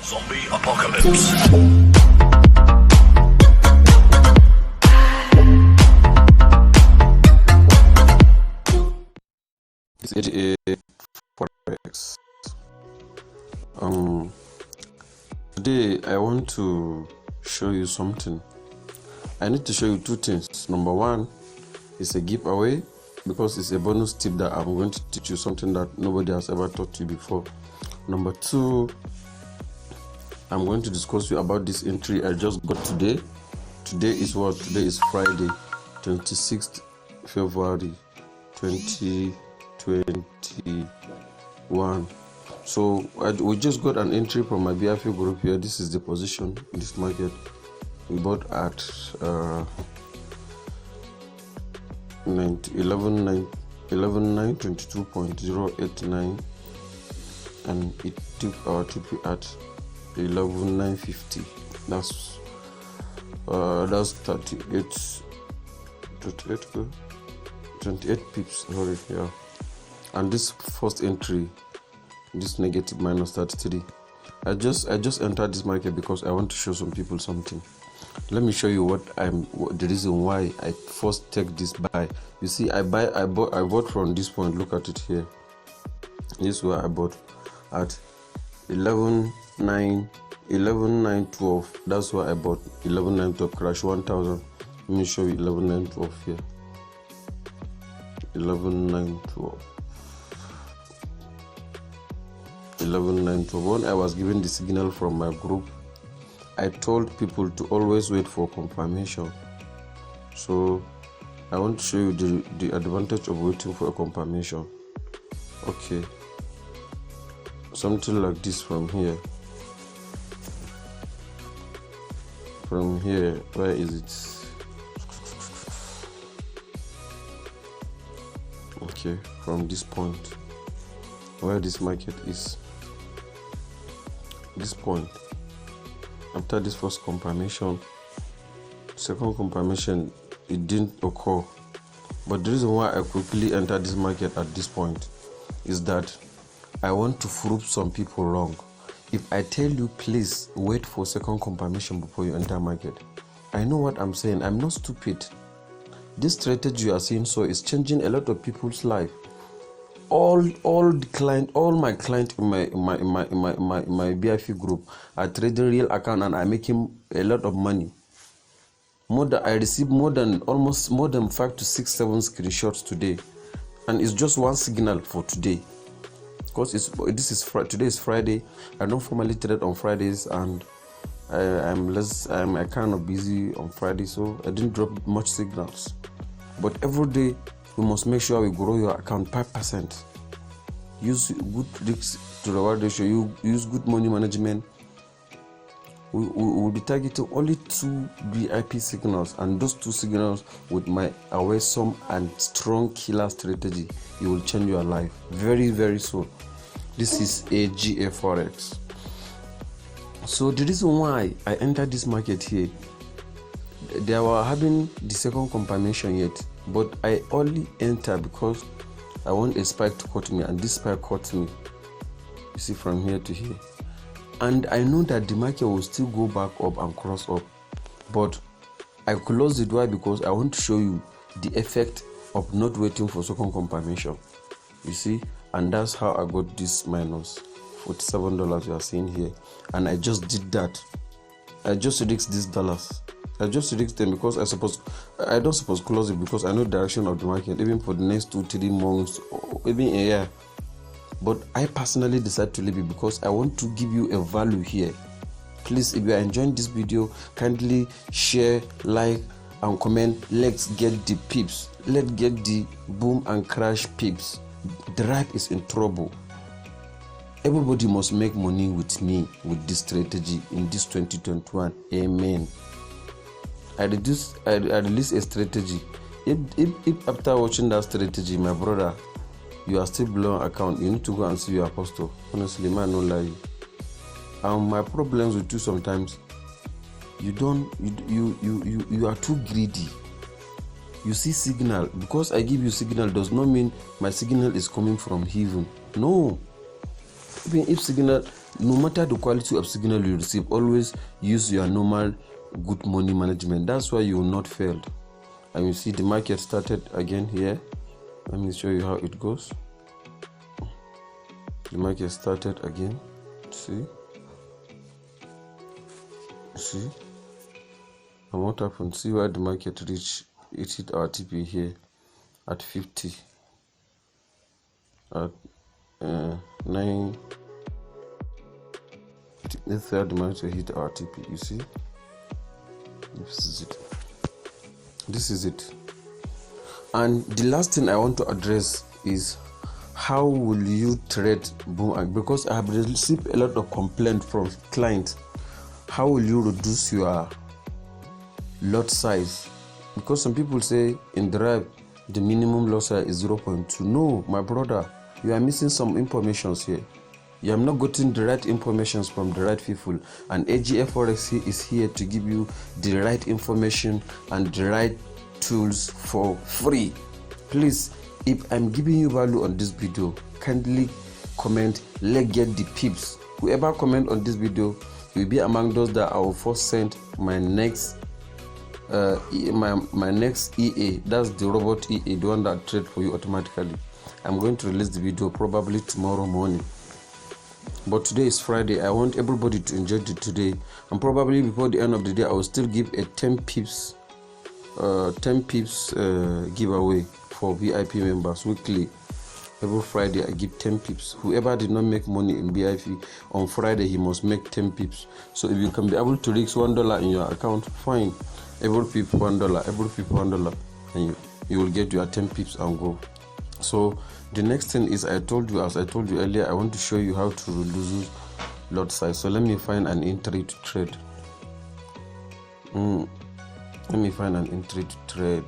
Zombie apocalypse. It's AGA Forex. Today I want to show you something. I need to show you two things. Number one is a giveaway, because it's a bonus tip that I'm going to teach you something that nobody has ever taught you before. Number two, I'm going to discuss you about this entry I just got today. Today is what? Today is Friday, 26th February 2021. So we just got an entry from my BFA group here. This is the position in this market. We bought at 11,922.089, and it took our TP at 11,950. That's 28 pips. Sorry, yeah. And this first entry, this negative minus 33. I just entered this market because I want to show some people something. Let me show you the reason why I first take this buy. You see, I bought from this point. Look at it here. This is where I bought at 11,912. That's why I bought 11,912 crash 1,000. Let me show you 11,912 here. 11,912. 11,912. When I was given the signal from my group, I told people to always wait for confirmation. So I want to show you the advantage of waiting for a confirmation. Okay, something like this from here. From here, where is it? Okay, from this point, where this market is. This point. After this first confirmation, second confirmation, it didn't occur. But the reason why I quickly entered this market at this point is that I want to prove some people wrong. If I tell you, please wait for second confirmation before you enter market, I know what I'm saying. I'm not stupid. This strategy you are seeing is changing a lot of people's life. All my clients in my BIF group are trading real account, and I'm making a lot of money. I received more than 5 to 6, 7 screenshots today, and it's just one signal for today. Because today is Friday. I don't formally trade on Fridays, and I'm kind of busy on Friday, so I didn't drop much signals. But every day we must make sure we grow your account 5%. Use good risk to reward ratio. You use good money management. We will be targeting only 2 VIP signals, and those 2 signals with my awesome and strong killer strategy, you will change your life very, very soon. This is AGA Forex. So the reason why I entered this market here, they were having the second confirmation yet, but I only entered because I want a spike to cut me, and this spike cut me. You see, from here to here. And I know that the market will still go back up and cross up, but I closed it. Why? Because I want to show you the effect of not waiting for second confirmation. You see, and that's how I got this minus $47 you are seeing here. And I just did that. I just risked these dollars. I just risked them because I don't suppose close it, because I know the direction of the market even for the next 2-3 months or even a year. But I personally decided to leave it because I want to give you a value here. Please, if you are enjoying this video, kindly share, like, and comment. Let's get the pips. Let's get the boom and crash pips. The ride is in trouble. Everybody must make money with me with this strategy in this 2021. Amen. I release a strategy. If after watching that strategy, my brother, you are still below account, you need to go and see your apostle. Honestly, man, no lie. My problems with you sometimes, you are too greedy. You see signal. Because I give you signal does not mean my signal is coming from heaven. No. Even if signal, no matter the quality of signal you receive, always use your normal good money management. That's why you will not fail. And you see the market started again here. Let me show you how it goes. The market started again. See, and what happened? See where the market reached. It hit our TP here at 50 at 9. Let's say the market hit our TP. You see, this is it. And the last thing I want to address is how will you trade Boom? Because I have received a lot of complaints from clients. How will you reduce your lot size? Because some people say in Drive the minimum lot size is 0.2. No, my brother, you are missing some information here. You have not gotten the right information from the right people, and AGF Forex is here to give you the right information and the right tools for free. Please, if I'm giving you value on this video, kindly comment, let's get the pips. Whoever comment on this video will be among those that I will first send my next my next EA. That's the robot EA, the one that trade for you automatically. I'm going to release the video probably tomorrow morning, but today is Friday. I want everybody to enjoy it today, and probably before the end of the day I will still give a 10 pips giveaway for VIP members weekly. Every Friday I give 10 pips. Whoever did not make money in VIP on Friday, he must make 10 pips. So if you can be able to risk $1 in your account, fine. Every pip $1, every pip $1, and you will get your 10 pips and go. So the next thing is, as I told you earlier, I want to show you how to reduce lot size. So let me find an entry to trade. Let me find an entry to trade.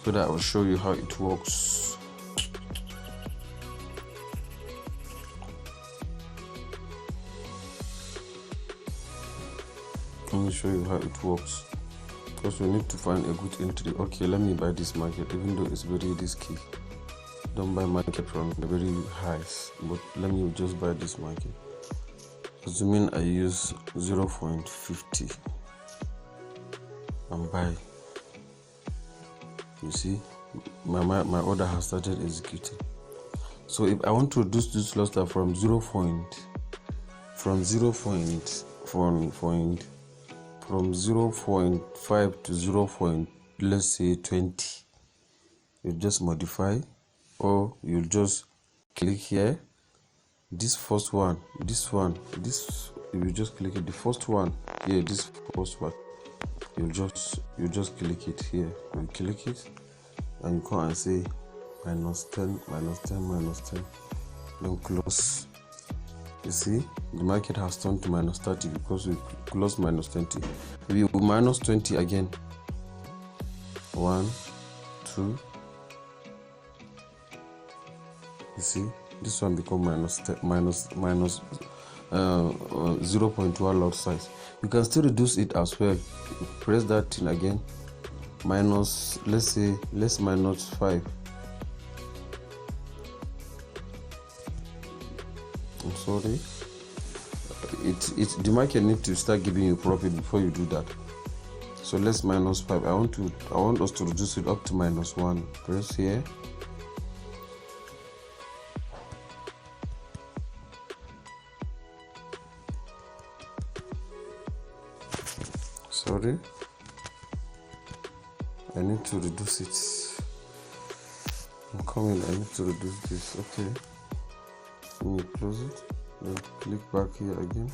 So that I will show you how it works. Let me show you how it works, because we need to find a good entry. Okay, let me buy this market, even though it's very risky. Don't buy market from the very highs, but let me just buy this market. Assuming I use 0.50 and buy. You see, my order has started executing. So if I want to reduce this cluster from 0.5 to 0. Let's say 20, you just modify, or you just click here. This first one, if you just click it, the first one here, this first one, you just click it here. You click it and you come and say -10, -10. Then close. You see, the market has turned to -30 because we closed -20. We will -20 again. 1, 2. You see, this one become -0.1 lot size. You can still reduce it as well. Press that thing again. Let's -5. I'm sorry. The market needs to start giving you profit before you do that. So let's -5. I want us to reduce it up to -1. Press here. Sorry, I need to reduce it. I'm coming. I need to reduce this. Okay, let me close it, then click back here again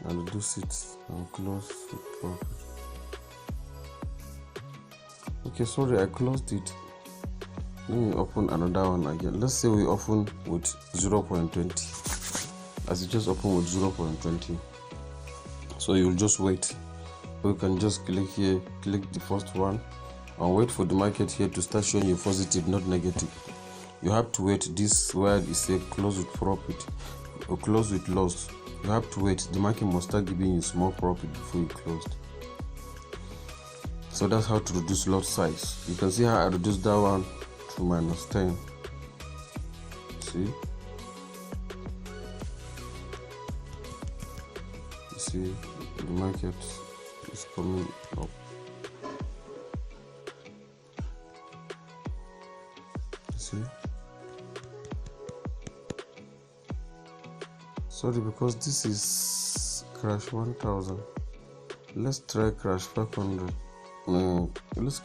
and reduce it and close it properly. Okay, sorry, I closed it. Let me open another one again. Let's say we open with 0.20. As you just open with 0.20. So you'll just wait. You can just click here, click the first one, and wait for the market here to start showing you positive, not negative. You have to wait. This where it says close with profit or close with loss. You have to wait. The market must start giving you small profit before you closed. So that's how to reduce lot size. You can see how I reduced that one to -10. See? You see, the market is coming up. You see? Sorry, because this is crash 1000. Let's try crash 500. Let's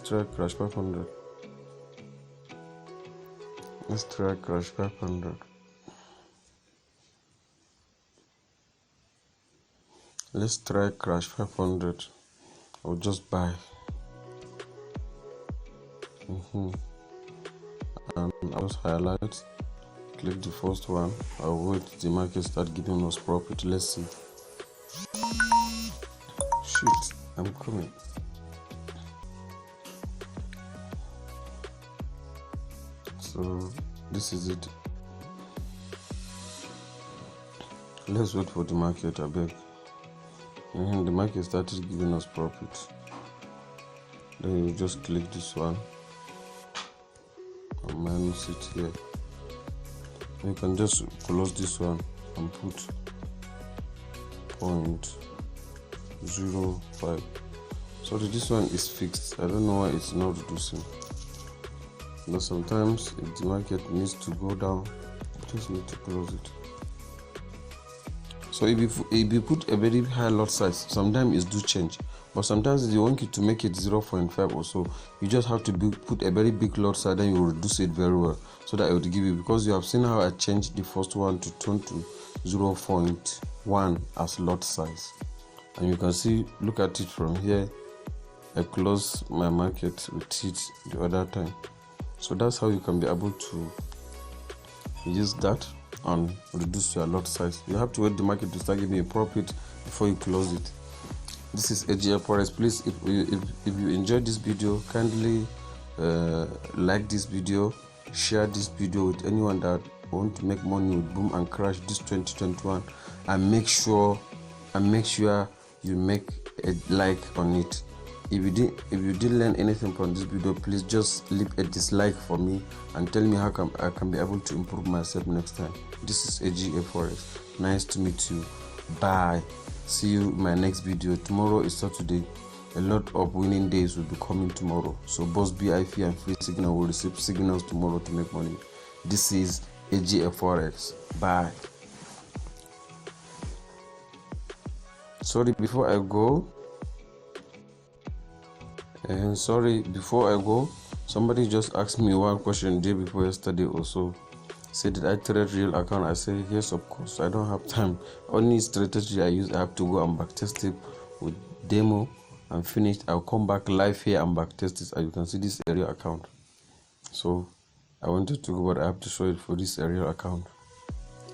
try crash 500. Let's try crash 500. Let's try crash 500. I'll just buy. And I'll just highlight. Click the first one. I'll wait the market start giving us profit. Let's see. Shit, I'm coming. So this is it. Let's wait for the market, I beg. The market started giving us profit. Then you just click this one and minus it here. You can just close this one and put 0.05. Sorry, this one is fixed. I don't know why it's not reducing. But sometimes if the market needs to go down, you just need to close it. So if you put a very high lot size, sometimes it do change. But sometimes if you want it to make it 0.5 or so, you just have to put a very big lot size, then you will reduce it very well, so that it will give you, because you have seen how I changed the first one to turn to 0.1 as lot size. And you can see, look at it from here. I close my market with it the other time. So that's how you can be able to use that and reduce your lot size. You have to wait the market to start giving you a profit before you close it. This is AGF Forex. Please, if you enjoyed this video, kindly like this video, share this video with anyone that want to make money with Boom and Crash this 2021, and make sure you make a like on it. If you didn't learn anything from this video, please just leave a dislike for me and tell me how I can be able to improve myself next time. This is AGF Forex. Nice to meet you. Bye. See you in my next video. Tomorrow is Saturday. A lot of winning days will be coming tomorrow. So Boss BIP and Free Signal will receive signals tomorrow to make money. This is AGF Forex. Bye. Sorry, before I go, somebody just asked me one question the day before yesterday also. Said, did I trade real account? I say yes, of course. I don't have time. Only strategy I use, I have to go and backtest it with demo and finished. I'll come back live here and backtest it. As you can see, this area account. So I wanted to go, but I have to show it for this area account.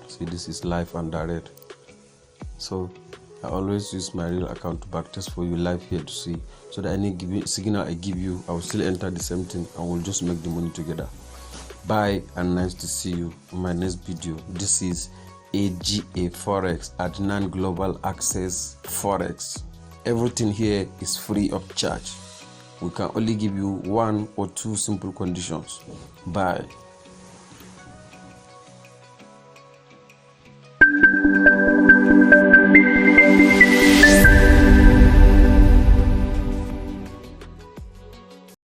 See, this is live and direct. So I always use my real account to backtest for you live here to see, so that any signal I give you, I will still enter the same thing and we'll just make the money together. Bye, and nice to see you in my next video. This is AGA Forex, Adnan Global Access Forex. Everything here is free of charge. We can only give you 1 or 2 simple conditions. Bye.